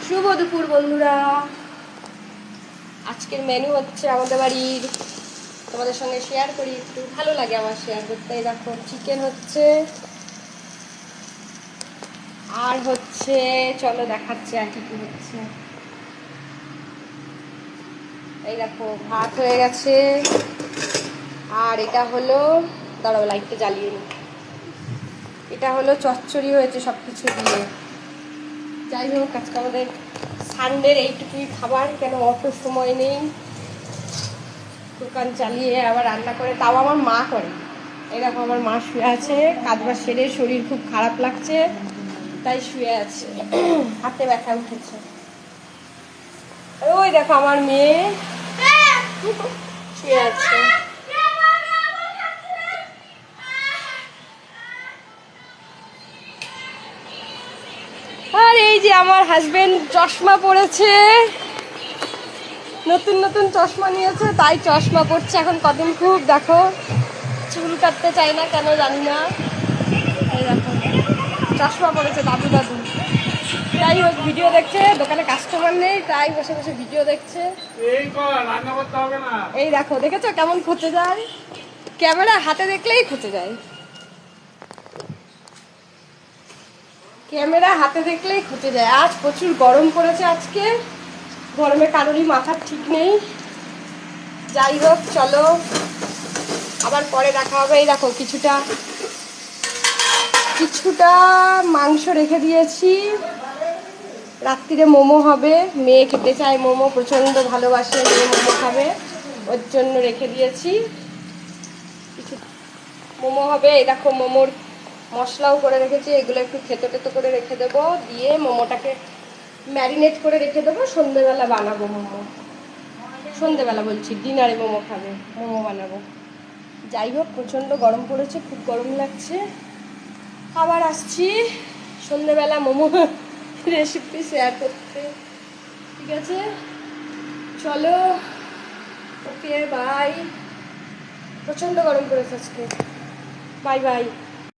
শুভ দুপুর বন্ধুরা। আজকের মেনু হচ্ছে আমাদের বাড়ির, তোমাদের সঙ্গে শেয়ার করি, একটু ভালো লাগে আমার শেয়ার করতে। দেখো চিকেন হচ্ছে, আর হচ্ছে চলো দেখাচ্ছি আর কি কি হচ্ছে। এই দেখো ভাত হয়ে গেছে, আর এটা হলো, দাঁড়াও লাইটটা জ্বালিয়ে নি, এটা হলো চচ্চড়ি হয়েছে সব কিছু দিয়ে। যাই হোক আজকে আমাদের সানডের এইটুকুই খাবার, কেন অত সময় নেই দোকান চালিয়ে আবার রান্না করে, তাও আমার মা করে। এই দেখো আমার মা শুয়ে আছে, কাজবাজ সেরে শরীর খুব খারাপ লাগছে তাই শুয়ে আছে, হাতে ব্যথা উঠেছে। ওই দেখো আমার মেয়ে শুয়ে আছে। আর এই যে আমার হাজবেন্ড চশমা পরেছে, নতুন নতুন চশমা নিয়েছে তাই চশমা পরছে এখন কদিন। খুব দেখো চুল কাটতে চাই না কেন জানি না, এই দেখো চশমা পরেছে দাদু দাদু। যাই হোক ভিডিও দেখছে, দোকানে কাস্টমার নেই তাই বসে বসে ভিডিও দেখছে। এই দেখো দেখেছো কেমন খচে যায়, ক্যামেরা হাতে দেখলেই খচে যায়, ক্যামেরা হাতে দেখলেই খচে যায়। আজ প্রচুর গরম পড়েছে, আজকে গরমে কারোরই মাথার ঠিক নেই। যাই হোক চলো আবার পরে দেখা হবে। এই দেখো কিছুটা মাংস রেখে দিয়েছি, রাত্রিরে মোমো হবে, মেয়ে খেতে চায় মোমো, প্রচণ্ড ভালোবাসে, মেয়ে মোমো খাবে, ওর জন্য রেখে দিয়েছি। কিছু মোমো হবে, এই দেখো মোমোর মশলাও করে রেখেছি, এগুলো একটু থেতো টেতো করে রেখে দেবো, দিয়ে মোমোটাকে ম্যারিনেট করে রেখে দেবো, সন্ধ্যেবেলা বানাবো মোমো। সন্ধ্যেবেলা বলছি, ডিনারে মোমো খাবে, মোমো বানাবো। যাই হোক প্রচণ্ড গরম পড়েছে, খুব গরম লাগছে। আবার আসছি সন্ধ্যেবেলা মোমো রেসিপি শেয়ার করতে, ঠিক আছে চলো, ওকে বাই। প্রচণ্ড গরম পড়েছে আজকে, বাই বাই।